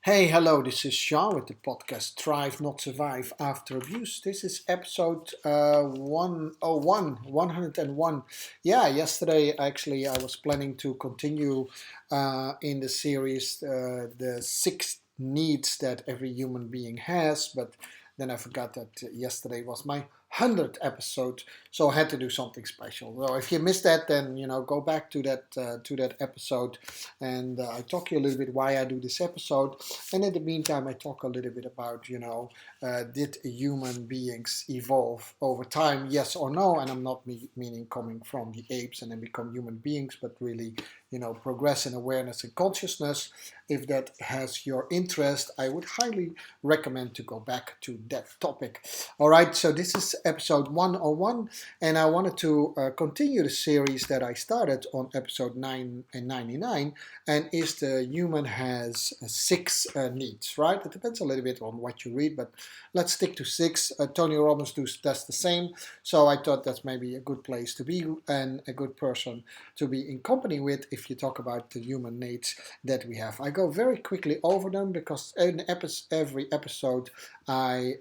Hey, hello, this is Sean with the podcast Thrive Not Survive After Abuse. This is episode 101. Yeah, yesterday actually I was planning to continue in the series the six needs that every human being has, but then I forgot that yesterday was my 100th episode, so I had to do something special. So if you missed that, then go back to that episode, and I talk you a little bit why I do this episode. And in the meantime, I talk a little bit about, did human beings evolve over time, yes or no? And I'm not meaning coming from the apes and then become human beings, but really, progress in awareness and consciousness. If that has your interest, I would highly recommend to go back to that topic. All right, so this is episode 101, and I wanted to continue the series that I started on episode 9 and 99, and is the human has six needs, right? It depends a little bit on what you read, but let's stick to six. Tony Robbins does the same, so I thought that's maybe a good place to be and a good person to be in company with if you talk about the human needs that we have. I go very quickly over them because in every episode I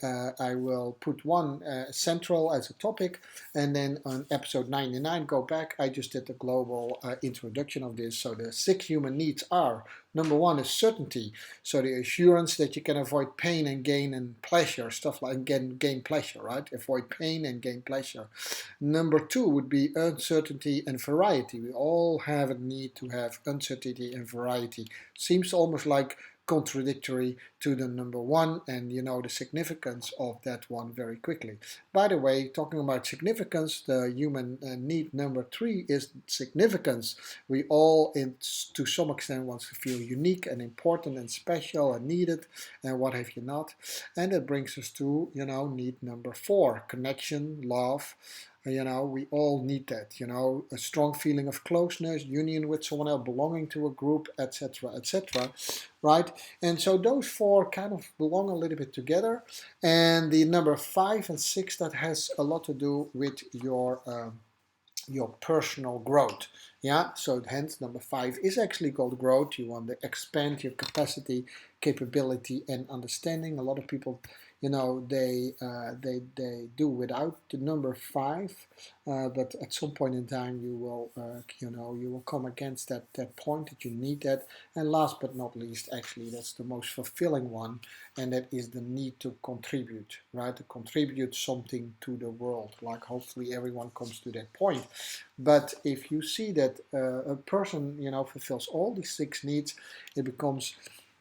will put one central as a topic, and then on episode 99, go back, I just did the global introduction of this. So the six human needs are: number one is certainty, so the assurance that you can avoid pain and gain and pleasure, stuff like gain pleasure, right? Avoid pain and gain pleasure. Number two would be uncertainty and variety. We all have a need to have uncertainty and variety. Seems almost like contradictory to the number one, and you know the significance of that one very quickly. By the way, talking about significance, the human need number three is significance. We all, to some extent, want to feel unique and important and special and needed, and what have you not. And that brings us to, need number four: connection, love. We all need that, a strong feeling of closeness, union with someone else, belonging to a group, etc., etc., right? And so those four kind of belong a little bit together. And the number five and six, that has a lot to do with your personal growth. Yeah, so hence number five is actually called growth. You want to expand your capacity, capability, and understanding. A lot of people, they do without the number five, but at some point in time you will come against that point that you need that. And last but not least, actually that's the most fulfilling one, and that is the need to contribute, right? To contribute something to the world. Like hopefully everyone comes to that point. But if you see that a person, fulfills all these six needs, it becomes,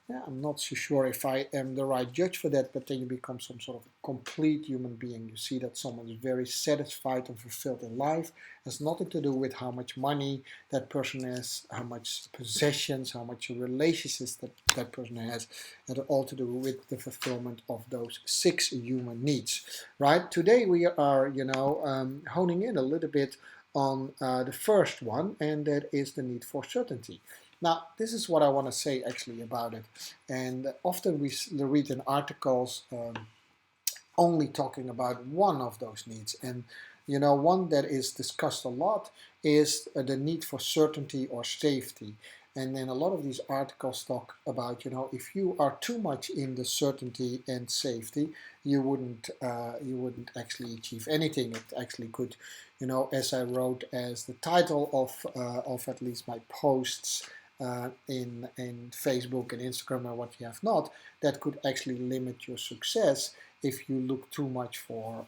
yeah, I'm not so sure if I am the right judge for that, but then you become some sort of complete human being. You see that someone is very satisfied and fulfilled in life. It has nothing to do with how much money that person has, how much possessions, how much relationships that person has. It all to do with the fulfillment of those six human needs, right? Today we are, honing in a little bit on the first one, and that is the need for certainty. Now, this is what I want to say actually about it. And often we read in articles only talking about one of those needs. And, one that is discussed a lot is the need for certainty or safety. And then a lot of these articles talk about, if you are too much in the certainty and safety, you wouldn't actually achieve anything. It actually could, as I wrote as the title of at least my posts in Facebook and Instagram and what you have not, that could actually limit your success if you look too much for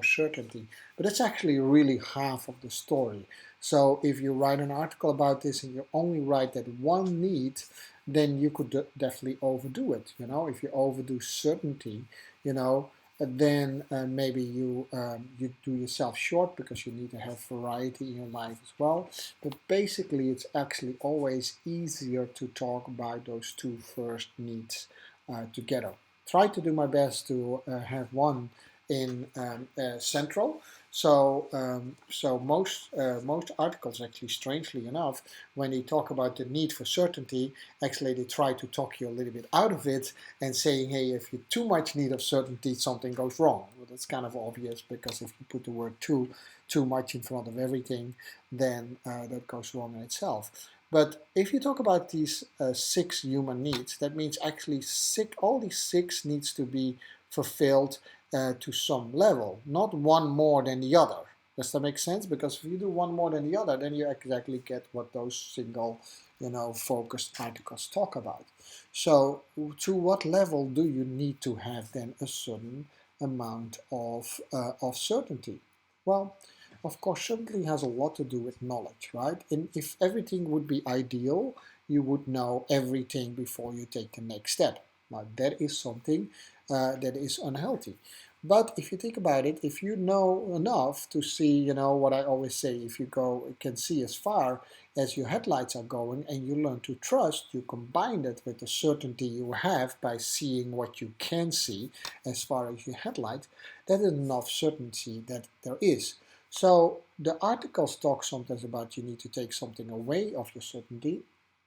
certainty. But it's actually really half of the story. So if you write an article about this and you only write that one need, then you could definitely overdo it. If you overdo certainty, then maybe you do yourself short because you need to have variety in your life as well. But basically, it's actually always easier to talk about those two first needs together. Try to do my best to have one in central. So most articles, actually, strangely enough, when they talk about the need for certainty, actually they try to talk you a little bit out of it and saying, hey, if you too much need of certainty, something goes wrong. Well, that's kind of obvious, because if you put the word too much in front of everything, then that goes wrong in itself. But if you talk about these 6 human needs, that means actually all these 6 needs to be fulfilled to some level, not one more than the other. Does that make sense? Because if you do one more than the other, then you exactly get what those single, focused articles talk about. So to what level do you need to have then a certain amount of certainty? Well, of course, certainty has a lot to do with knowledge, right? And if everything would be ideal, you would know everything before you take the next step. Now, that is something that is unhealthy. But if you think about it, if you know enough to see, what I always say, if you can see as far as your headlights are going and you learn to trust, you combine that with the certainty you have by seeing what you can see as far as your headlight, that is enough certainty that there is. So the articles talk sometimes about you need to take something away of your certainty.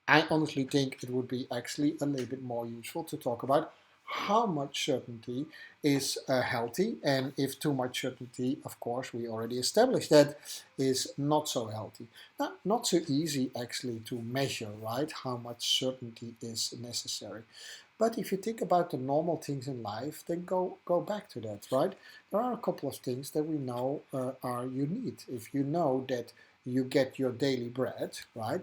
I honestly think it would be actually a little bit more useful to talk about how much certainty is healthy, and if too much certainty, of course, we already established that is not so healthy. Not so easy actually to measure, right, how much certainty is necessary. But if you think about the normal things in life, then go back to that, right? There are a couple of things that we know are you need. If you know that you get your daily bread, right?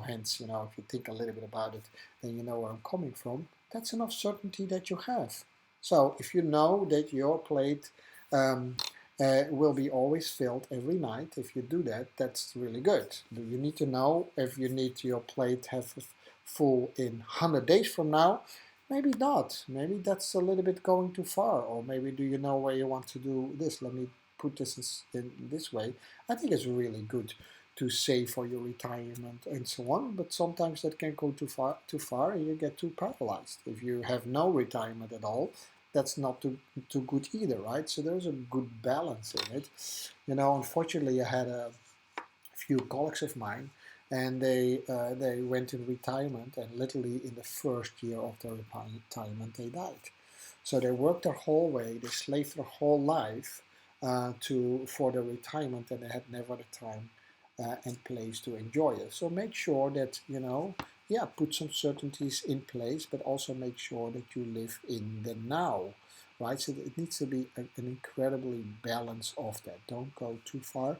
Hence, if you think a little bit about it, then you know where I'm coming from. That's enough certainty that you have. So if you know that your plate um, will be always filled every night, if you do that, that's really good. Do you need to know if you need your plate have full in 100 days from now? Maybe not. Maybe that's a little bit going too far. Or maybe do you know where you want to do this? Let me put this in this way. I think it's really good to save for your retirement and so on, but sometimes that can go too far and you get too paralyzed. If you have no retirement at all, that's not too good either, right? So there's a good balance in it. Unfortunately, I had a few colleagues of mine, and they went in retirement, and literally in the first year of their retirement, they died. So they worked their whole way, they slaved their whole life for their retirement, and they had never the time and place to enjoy it. So make sure that put some certainties in place, but also make sure that you live in the now, right? So it needs to be an incredibly balance of that. Don't go too far.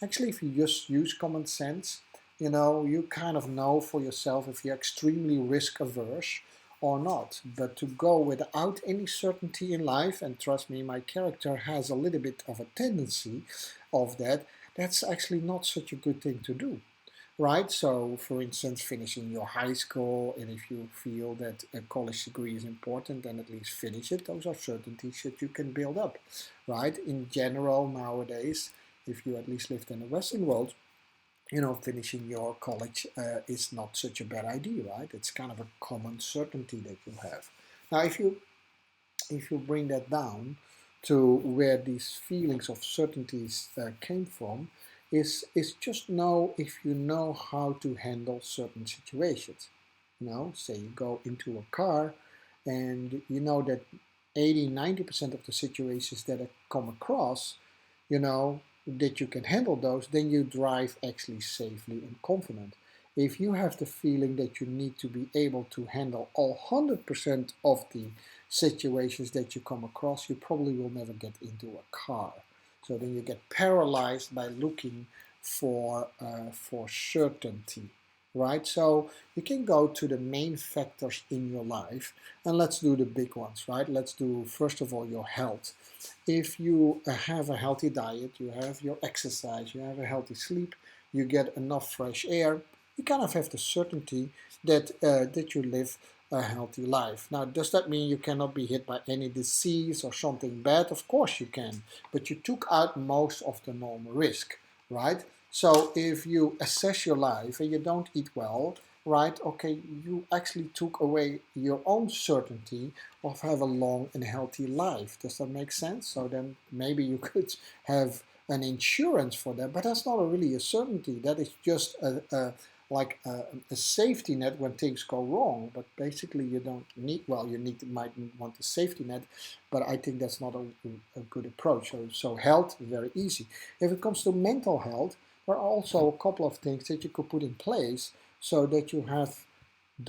Actually, if you just use common sense, you kind of know for yourself if you're extremely risk averse or not. But to go without any certainty in life, and trust me, my character has a little bit of a tendency of that, that's actually not such a good thing to do, right? So, for instance, finishing your high school, and if you feel that a college degree is important, then at least finish it. Those are certainties that you can build up, right? In general, nowadays, if you at least lived in the Western world, finishing your college is not such a bad idea, right? It's kind of a common certainty that you have. Now, if you bring that down to where these feelings of certainties came from, is just know if you know how to handle certain situations. Say you go into a car and you know that 80-90% of the situations that I come across, you know that you can handle those, then you drive actually safely and confident. If you have the feeling that you need to be able to handle all 100% of the situations that you come across, you probably will never get into a car. So then you get paralyzed by looking for certainty, right? So you can go to the main factors in your life, and let's do the big ones, right? Let's do first of all your health. If you have a healthy diet, you have your exercise, you have a healthy sleep, you get enough fresh air, you kind of have the certainty that you live a healthy life. Now, does that mean you cannot be hit by any disease or something bad? Of course you can, but you took out most of the normal risk, right? So if you assess your life and you don't eat well, right, okay, you actually took away your own certainty of have a long and healthy life. Does that make sense? So then maybe you could have an insurance for that, but that's not really a certainty. That is just a safety net when things go wrong. But basically, you don't need. Well, might want a safety net, but I think that's not a good approach. So health is very easy. If it comes to mental health, there are also a couple of things that you could put in place so that you have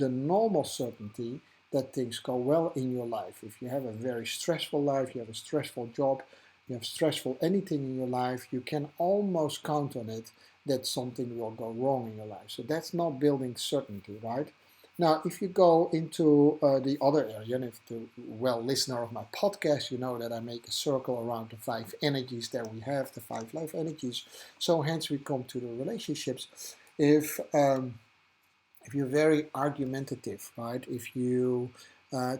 the normal certainty that things go well in your life. If you have a very stressful life, you have a stressful job, you have stressful anything in your life, you can almost count on it that something will go wrong in your life. So that's not building certainty, right? Now, if you go into the other area, and if the listener of my podcast, you know that I make a circle around the 5 energies that we have, the 5 life energies. So hence we come to the relationships. If you're very argumentative, right? If you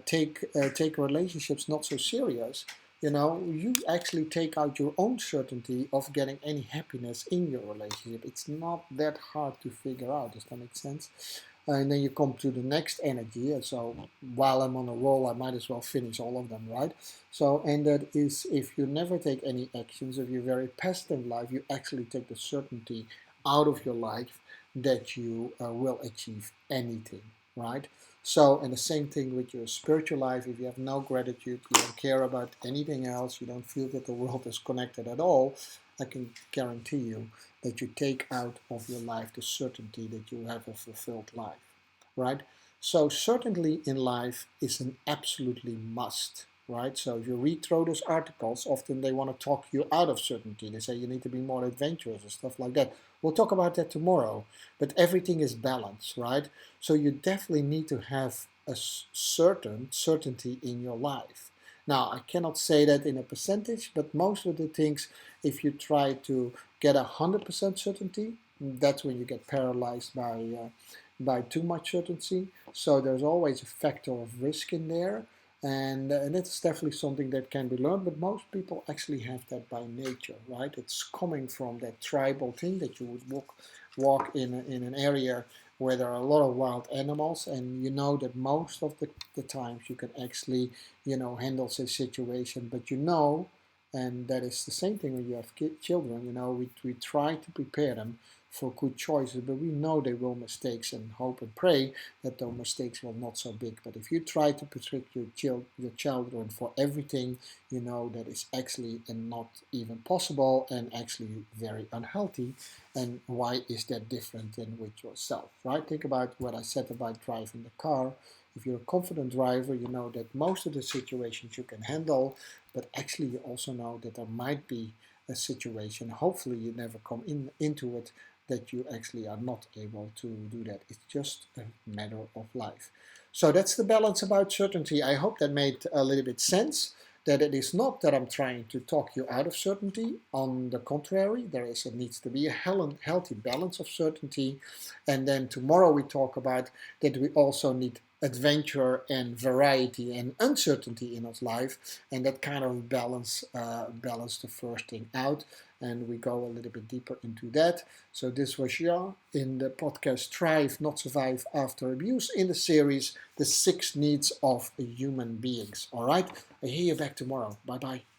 take relationships not so serious, you actually take out your own certainty of getting any happiness in your relationship. It's not that hard to figure out. Does that make sense? And then you come to the next energy. And so while I'm on a roll, I might as well finish all of them, right? So, and that is if you never take any actions, if you're very passive in life, you actually take the certainty out of your life that you will achieve anything, right? So, and the same thing with your spiritual life. If you have no gratitude, you don't care about anything else, you don't feel that the world is connected at all, I can guarantee you that you take out of your life the certainty that you have a fulfilled life, right? So, certainty in life is an absolutely must, right? So, if you read through those articles, often they want to talk you out of certainty. They say you need to be more adventurous and stuff like that. We'll talk about that tomorrow. But everything is balanced, right? So, you definitely need to have a certain certainty in your life. Now, I cannot say that in a percentage, but most of the things, if you try to get 100% certainty, that's when you get paralyzed by too much certainty. So there's always a factor of risk in there. And it's definitely something that can be learned, but most people actually have that by nature, right? It's coming from that tribal thing that you would walk in an area where there are a lot of wild animals, and you know that most of the times you can actually, handle a situation, but and that is the same thing when you have children, we try to prepare them for good choices, but we know they will mistakes and hope and pray that those mistakes will not so big. But if you try to protect your children for everything, that is actually not even possible and actually very unhealthy. And why is that different than with yourself, right? Think about what I said about driving the car. If you're a confident driver, you know that most of the situations you can handle, but actually you also know that there might be a situation, hopefully you never come into it, that you actually are not able to do that. It's just a matter of life. So that's the balance about certainty. I hope that made a little bit sense. That it is not that I'm trying to talk you out of certainty. On the contrary, needs to be a healthy balance of certainty. And then tomorrow we talk about that we also need adventure and variety and uncertainty in our life, and that kind of balance the first thing out, and we go a little bit deeper into that. So this was Jean in the podcast Thrive Not Survive After Abuse in the series The 6 Needs of Human Beings. All right, I hear you back tomorrow. Bye bye.